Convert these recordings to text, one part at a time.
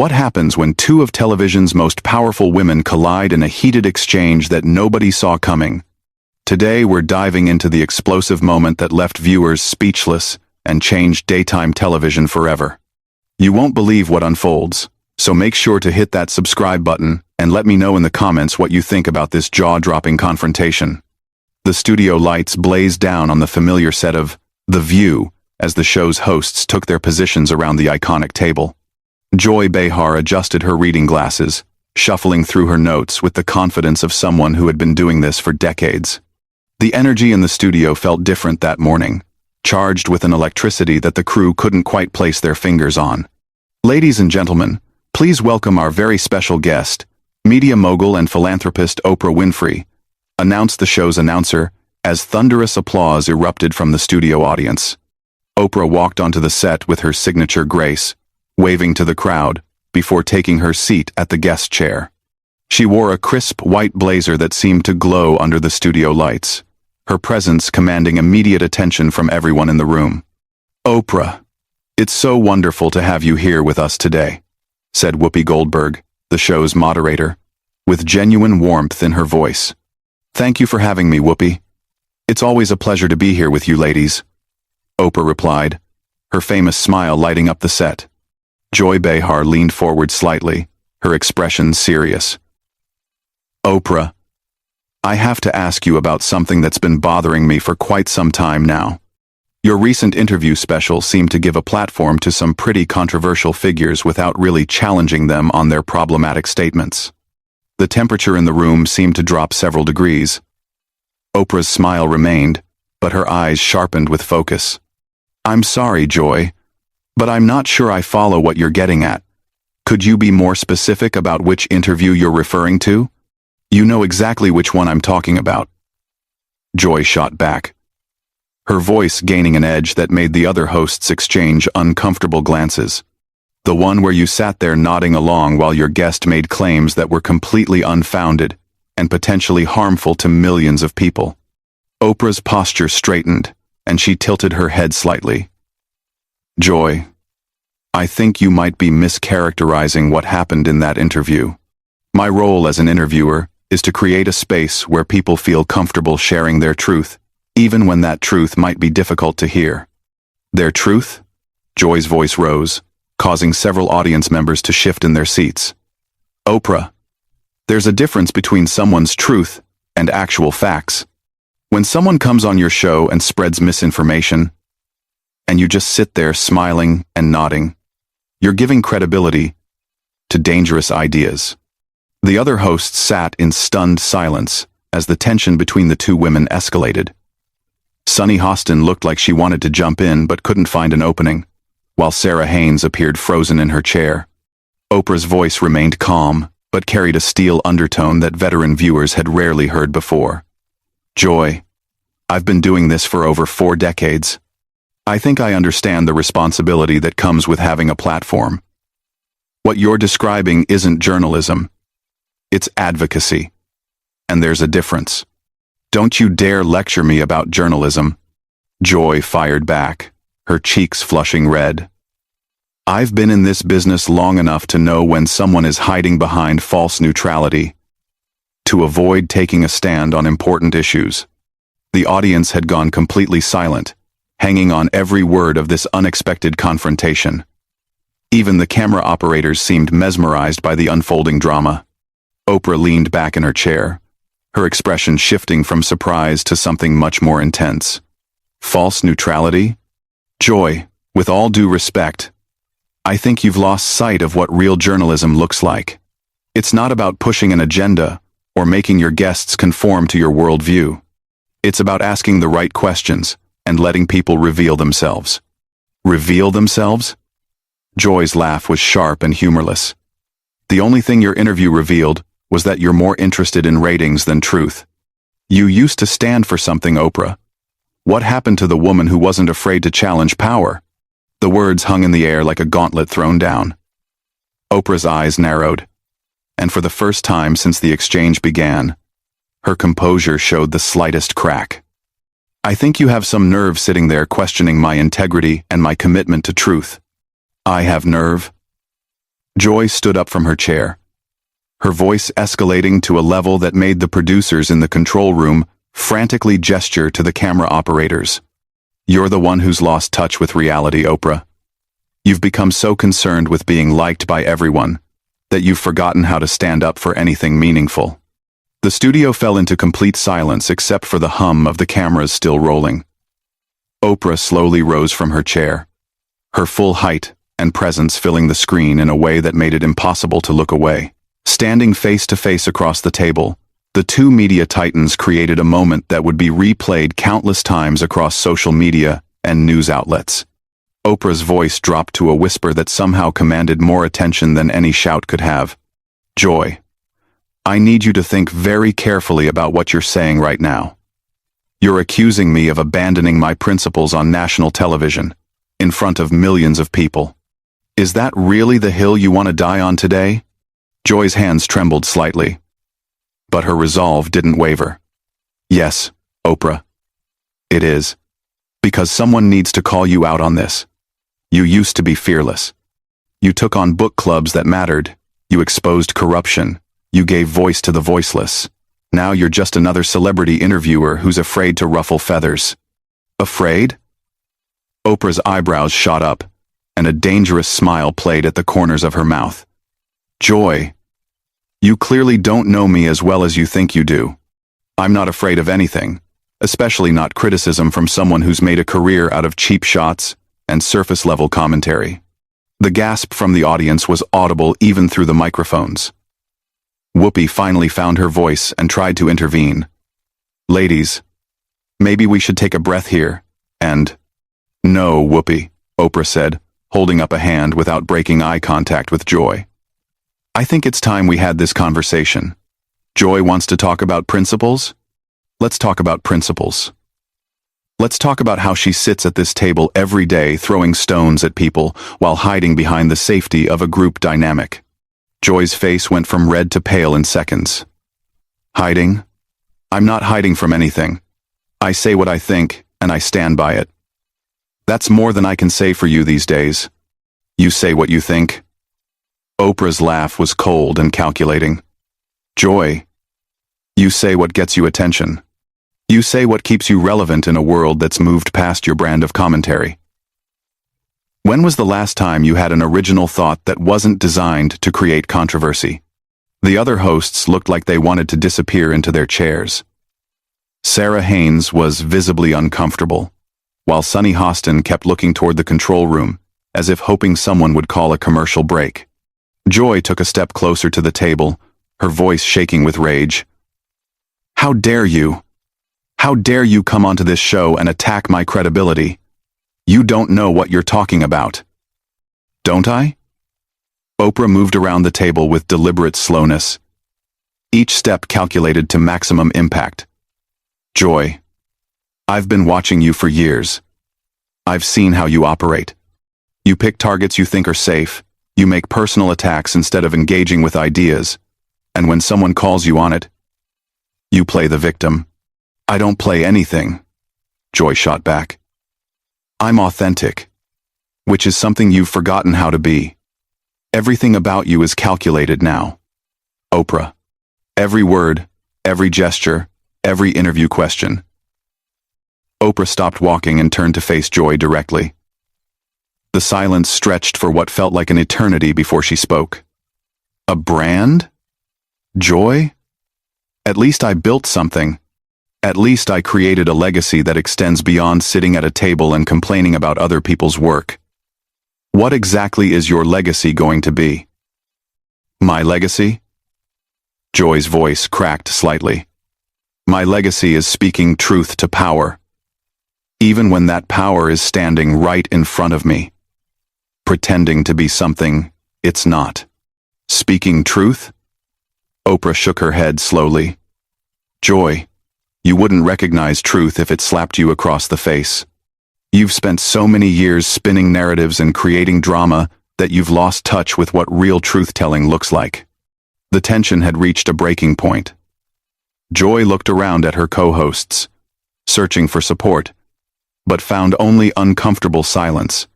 What happens when two of television's most powerful women collide in a heated exchange that nobody saw coming? Today we're diving into the explosive moment that left viewers speechless and changed daytime television forever. You won't believe what unfolds, so make sure to hit that subscribe button and let me know in the comments what you think about this jaw-dropping confrontation. The studio lights blazed down on the familiar set of The View as the show's hosts took their positions around the iconic table. Joy Behar adjusted her reading glasses, shuffling through her notes with the confidence of someone who had been doing this for decades. The energy in the studio felt different that morning, charged with an electricity that the crew couldn't quite place their fingers on. Ladies and gentlemen, please welcome our very special guest, media mogul and philanthropist Oprah Winfrey, announced the show's announcer as thunderous applause erupted from the studio audience. Oprah walked onto the set with her signature grace, waving to the crowd before taking her seat at the guest chair. She wore a crisp white blazer that seemed to glow under the studio lights, her presence commanding immediate attention from everyone in the room. "Oprah, it's so wonderful to have you here with us today," said Whoopi Goldberg, the show's moderator, with genuine warmth in her voice. "Thank you for having me, Whoopi. It's always a pleasure to be here with you ladies," Oprah replied, her famous smile lighting up the set. Joy Behar leaned forward slightly, her expression serious. "Oprah, I have to ask you about something that's been bothering me for quite some time now. Your recent interview special seemed to give a platform to some pretty controversial figures without really challenging them on their problematic statements. The temperature in the room seemed to drop several degrees. Oprah's smile remained, but her eyes sharpened with focus. "I'm sorry, Joy, but I'm not sure I follow what you're getting at. Could you be more specific about which interview you're referring to? You know exactly which one I'm talking about." Joy shot back, her voice gaining an edge that made the other hosts exchange uncomfortable glances. "The one where you sat there nodding along while your guest made claims that were completely unfounded and potentially harmful to millions of people." Oprah's posture straightened, and she tilted her head slightly. "Joy, I think you might be mischaracterizing what happened in that interview. My role as an interviewer is to create a space where people feel comfortable sharing their truth, even when that truth might be difficult to hear." "Their truth?" Joy's voice rose, causing several audience members to shift in their seats. "Oprah, there's a difference between someone's truth and actual facts. When someone comes on your show and spreads misinformation, and you just sit there smiling and nodding, you're giving credibility to dangerous ideas." The other hosts sat in stunned silence as the tension between the two women escalated. Sunny Hostin looked like she wanted to jump in but couldn't find an opening, while Sarah Haynes appeared frozen in her chair. Oprah's voice remained calm, but carried a steel undertone that veteran viewers had rarely heard before. "Joy, I've been doing this for over 4 decades. I think I understand the responsibility that comes with having a platform. What you're describing isn't journalism. It's advocacy. And there's a difference. Don't you dare lecture me about journalism." Joy fired back, her cheeks flushing red. "I've been in this business long enough to know when someone is hiding behind false neutrality, to avoid taking a stand on important issues." The audience had gone completely silent, hanging on every word of this unexpected confrontation. Even the camera operators seemed mesmerized by the unfolding drama. Oprah leaned back in her chair, her expression shifting from surprise to something much more intense. "False neutrality? Joy, with all due respect, I think you've lost sight of what real journalism looks like. It's not about pushing an agenda or making your guests conform to your worldview. It's about asking the right questions and letting people reveal themselves." "Reveal themselves?" Joy's laugh was sharp and humorless. "The only thing your interview revealed was that you're more interested in ratings than truth. You used to stand for something, Oprah. What happened to the woman who wasn't afraid to challenge power?" The words hung in the air like a gauntlet thrown down. Oprah's eyes narrowed, and for the first time since the exchange began, her composure showed the slightest crack. "I think you have some nerve sitting there questioning my integrity and my commitment to truth." "I have nerve?" Joy stood up from her chair, her voice escalating to a level that made the producers in the control room frantically gesture to the camera operators. You're the one who's lost touch with reality, Oprah. You've become so concerned with being liked by everyone that you've forgotten how to stand up for anything meaningful. The studio fell into complete silence except for the hum of the cameras still rolling. Oprah slowly rose from her chair, her full height and presence filling the screen in a way that made it impossible to look away. Standing face to face across the table, the two media titans created a moment that would be replayed countless times across social media and news outlets. Oprah's voice dropped to a whisper that somehow commanded more attention than any shout could have. Joy, I need you to think very carefully about what you're saying right now. You're accusing me of abandoning my principles on national television, in front of millions of people. Is that really the hill you want to die on today? Joy's hands trembled slightly, but her resolve didn't waver. Yes, Oprah. It is. Because someone needs to call you out on this. You used to be fearless. You took on book clubs that mattered. You exposed corruption. You gave voice to the voiceless. Now you're just another celebrity interviewer who's afraid to ruffle feathers. Afraid? Oprah's eyebrows shot up, and a dangerous smile played at the corners of her mouth. Joy, you clearly don't know me as well as you think you do. I'm not afraid of anything, especially not criticism from someone who's made a career out of cheap shots and surface-level commentary. The gasp from the audience was audible even through the microphones. Whoopi finally found her voice and tried to intervene. Ladies, maybe we should take a breath here, and... No, Whoopi, Oprah said, holding up a hand without breaking eye contact with Joy. I think it's time we had this conversation. Joy wants to talk about principles? Let's talk about principles. Let's talk about how she sits at this table every day throwing stones at people while hiding behind the safety of a group dynamic. Joy's face went from red to pale in seconds. Hiding? I'm not hiding from anything. I say what I think, and I stand by it. That's more than I can say for you these days. You say what you think. Oprah's laugh was cold and calculating. Joy, you say what gets you attention. You say what keeps you relevant in a world that's moved past your brand of commentary. When was the last time you had an original thought that wasn't designed to create controversy? The other hosts looked like they wanted to disappear into their chairs. Sarah Haynes was visibly uncomfortable, while Sunny Hostin kept looking toward the control room, as if hoping someone would call a commercial break. Joy took a step closer to the table, her voice shaking with rage. How dare you? How dare you come onto this show and attack my credibility? You don't know what you're talking about. Don't I? Oprah moved around the table with deliberate slowness, each step calculated to maximum impact. Joy, I've been watching you for years. I've seen how you operate. You pick targets you think are safe, you make personal attacks instead of engaging with ideas, and when someone calls you on it, you play the victim. I don't play anything, Joy shot back. I'm authentic, which is something you've forgotten how to be. Everything about you is calculated now. Oprah. Every word, every gesture, every interview question. Oprah stopped walking and turned to face Joy directly. The silence stretched for what felt like an eternity before she spoke. A brand? Joy? At least I built something. At least I created a legacy that extends beyond sitting at a table and complaining about other people's work. What exactly is your legacy going to be? My legacy? Joy's voice cracked slightly. My legacy is speaking truth to power, even when that power is standing right in front of me, pretending to be something it's not. Speaking truth? Oprah shook her head slowly. Joy, you wouldn't recognize truth if it slapped you across the face. You've spent so many years spinning narratives and creating drama that you've lost touch with what real truth-telling looks like. The tension had reached a breaking point. Joy looked around at her co-hosts, searching for support, but found only uncomfortable silence.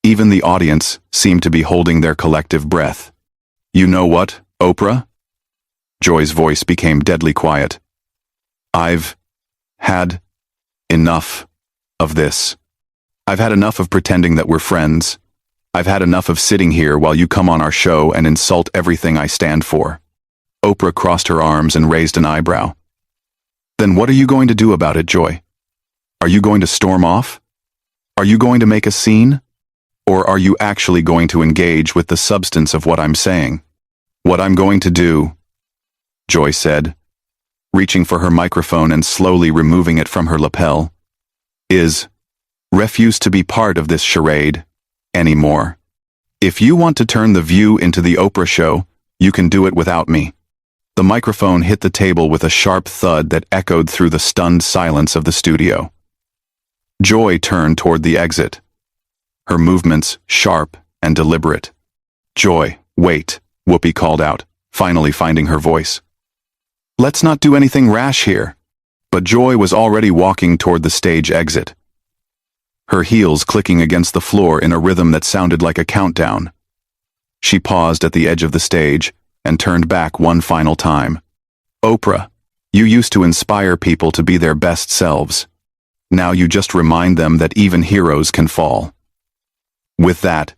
Even the audience seemed to be holding their collective breath. You know what, Oprah? Joy's voice became deadly quiet. I've had enough of this. I've had enough of pretending that we're friends. I've had enough of sitting here while you come on our show and insult everything I stand for. Oprah crossed her arms and raised an eyebrow. Then what are you going to do about it, Joy? Are you going to storm off? Are you going to make a scene? Or are you actually going to engage with the substance of what I'm saying? What I'm going to do, Joy said, reaching for her microphone and slowly removing it from her lapel, is refuse to be part of this charade anymore. If you want to turn The View into the Oprah show, you can do it without me. The microphone hit the table with a sharp thud that echoed through the stunned silence of the studio. Joy turned toward the exit, her movements sharp and deliberate. Joy, wait, Whoopi called out, finally finding her voice. Let's not do anything rash here. But Joy was already walking toward the stage exit, her heels clicking against the floor in a rhythm that sounded like a countdown. She paused at the edge of the stage and turned back one final time. Oprah, you used to inspire people to be their best selves. Now you just remind them that even heroes can fall. With that,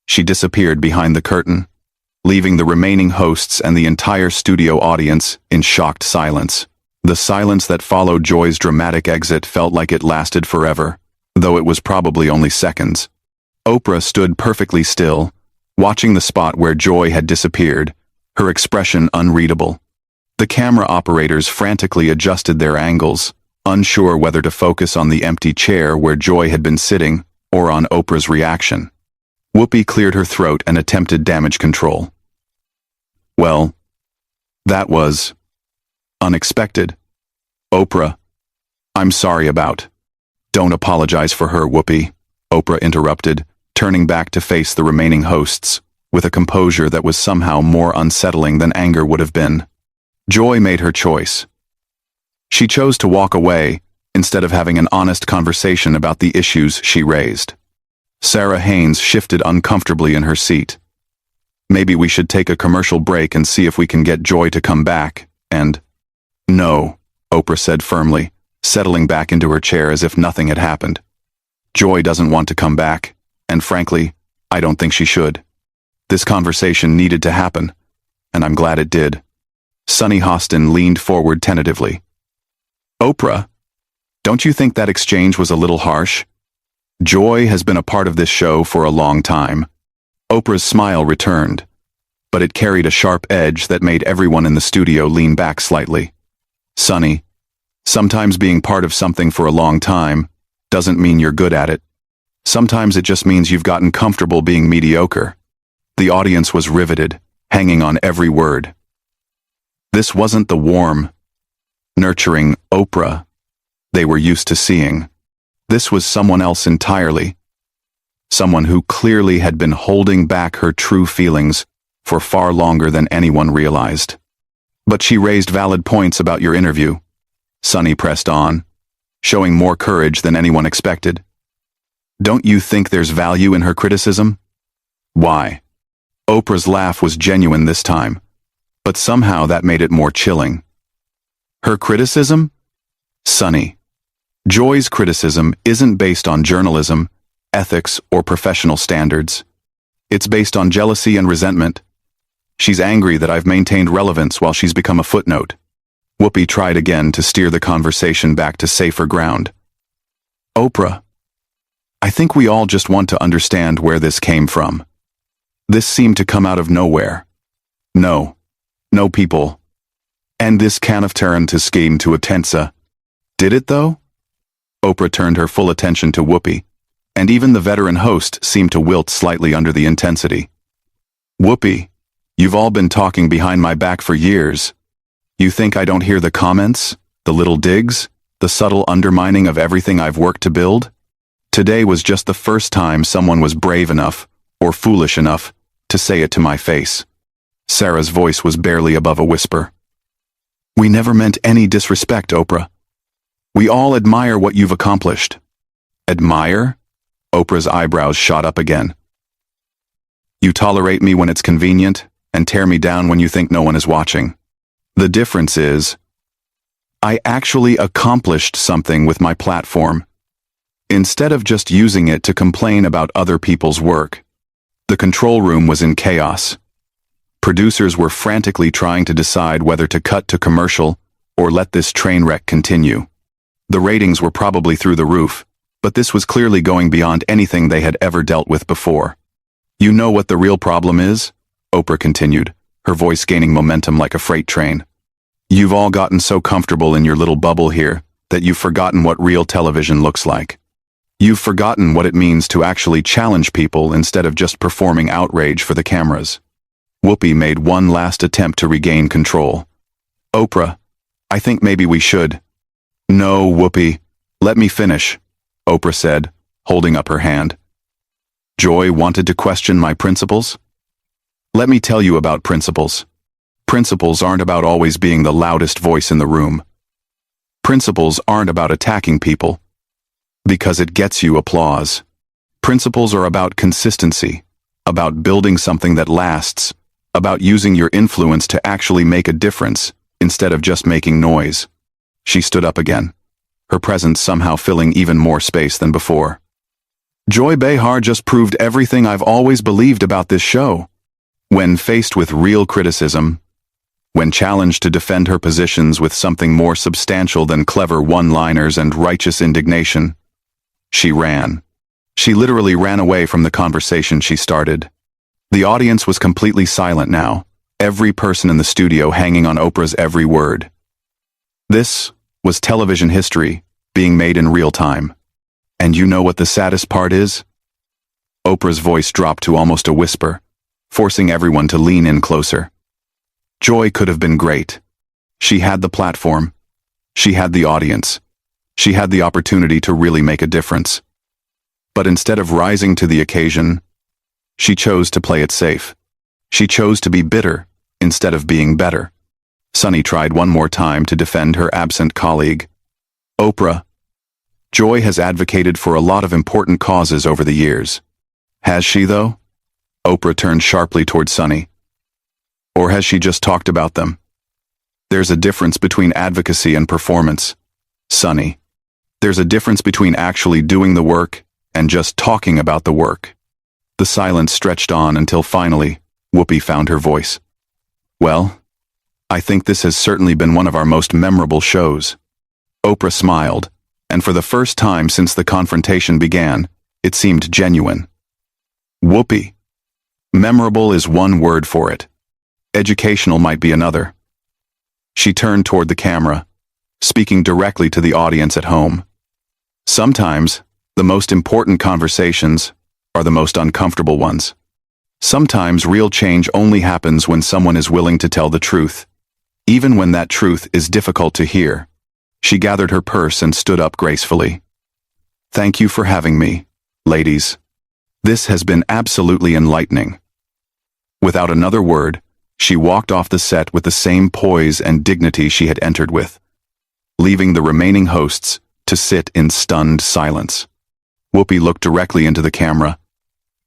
she disappeared behind the curtain, leaving the remaining hosts and the entire studio audience in shocked silence. The silence that followed Joy's dramatic exit felt like it lasted forever, though it was probably only seconds. Oprah stood perfectly still, watching the spot where Joy had disappeared, her expression unreadable. The camera operators frantically adjusted their angles, unsure whether to focus on the empty chair where Joy had been sitting or on Oprah's reaction. Whoopi cleared her throat and attempted damage control. Well, that was unexpected. Oprah, I'm sorry about. Don't apologize for her, Whoopi, Oprah interrupted, turning back to face the remaining hosts, with a composure that was somehow more unsettling than anger would have been. Joy made her choice. She chose to walk away instead of having an honest conversation about the issues she raised. Sarah Haynes shifted uncomfortably in her seat. Maybe we should take a commercial break and see if we can get Joy to come back, and... No, Oprah said firmly, settling back into her chair as if nothing had happened. Joy doesn't want to come back, and frankly, I don't think she should. This conversation needed to happen, and I'm glad it did. Sunny Hostin leaned forward tentatively. Oprah, don't you think that exchange was a little harsh? Joy has been a part of this show for a long time. Oprah's smile returned, but it carried a sharp edge that made everyone in the studio lean back slightly. Sunny, sometimes being part of something for a long time doesn't mean you're good at it. Sometimes it just means you've gotten comfortable being mediocre. The audience was riveted, hanging on every word. This wasn't the warm, nurturing Oprah they were used to seeing. This was someone else entirely. Someone who clearly had been holding back her true feelings for far longer than anyone realized. But she raised valid points about your interview. Sunny pressed on, showing more courage than anyone expected. Don't you think there's value in her criticism? Why? Oprah's laugh was genuine this time, but somehow that made it more chilling. Her criticism? Sunny, Joy's criticism isn't based on journalism, ethics, or professional standards. It's based on jealousy and resentment. She's angry that I've maintained relevance while she's become a footnote. Whoopi tried again to steer the conversation back to safer ground. Oprah, I think we all just want to understand where this came from. This seemed to come out of nowhere. No people. And this kind of turned to scheme to Atensa. Did it though? Oprah turned her full attention to Whoopi, and even the veteran host seemed to wilt slightly under the intensity. Whoopi, you've all been talking behind my back for years. You think I don't hear the comments, the little digs, the subtle undermining of everything I've worked to build? Today was just the first time someone was brave enough, or foolish enough, to say it to my face. Sarah's voice was barely above a whisper. We never meant any disrespect, Oprah. We all admire what you've accomplished. Admire? Oprah's eyebrows shot up again. You tolerate me when it's convenient, and tear me down when you think no one is watching. The difference is, I actually accomplished something with my platform. Instead of just using it to complain about other people's work. The control room was in chaos. Producers were frantically trying to decide whether to cut to commercial or let this train wreck continue. The ratings were probably through the roof, but this was clearly going beyond anything they had ever dealt with before. You know what the real problem is? Oprah continued, her voice gaining momentum like a freight train. You've all gotten so comfortable in your little bubble here that you've forgotten what real television looks like. You've forgotten what it means to actually challenge people instead of just performing outrage for the cameras. Whoopi made one last attempt to regain control. Oprah, I think maybe we should. No, Whoopi, let me finish, Oprah said, holding up her hand. Joy wanted to question my principles? Let me tell you about principles. Principles aren't about always being the loudest voice in the room. Principles aren't about attacking people, because it gets you applause. Principles are about consistency, about building something that lasts, about using your influence to actually make a difference, instead of just making noise. She stood up again, her presence somehow filling even more space than before. Joy Behar just proved everything I've always believed about this show. When faced with real criticism, when challenged to defend her positions with something more substantial than clever one-liners and righteous indignation, she ran. She literally ran away from the conversation she started. The audience was completely silent now, every person in the studio hanging on Oprah's every word. This was television history being made in real time. And you know what the saddest part is? Oprah's voice dropped to almost a whisper, forcing everyone to lean in closer. Joy could have been great. She had the platform. She had the audience. She had the opportunity to really make a difference. But instead of rising to the occasion, she chose to play it safe. She chose to be bitter instead of being better. Sunny tried one more time to defend her absent colleague. Oprah, Joy has advocated for a lot of important causes over the years. Has she, though? Oprah turned sharply toward Sunny. Or has she just talked about them? There's a difference between advocacy and performance, Sunny. There's a difference between actually doing the work and just talking about the work. The silence stretched on until finally, Whoopi found her voice. Well, I think this has certainly been one of our most memorable shows. Oprah smiled, and for the first time since the confrontation began, it seemed genuine. Whoopi. Memorable is one word for it. Educational might be another. She turned toward the camera, speaking directly to the audience at home. Sometimes, the most important conversations are the most uncomfortable ones. Sometimes real change only happens when someone is willing to tell the truth, even when that truth is difficult to hear. She gathered her purse and stood up gracefully. Thank you for having me, ladies. This has been absolutely enlightening. Without another word, she walked off the set with the same poise and dignity she had entered with, leaving the remaining hosts to sit in stunned silence. Whoopi looked directly into the camera,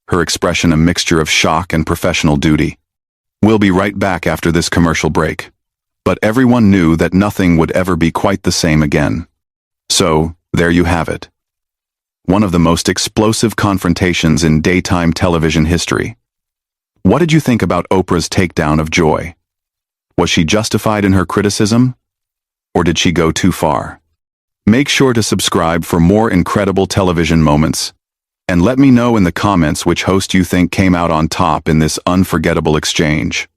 her expression a mixture of shock and professional duty. We'll be right back after this commercial break. But everyone knew that nothing would ever be quite the same again. So, there you have it. One of the most explosive confrontations in daytime television history. What did you think about Oprah's takedown of Joy? Was she justified in her criticism? Or did she go too far? Make sure to subscribe for more incredible television moments. And let me know in the comments which host you think came out on top in this unforgettable exchange.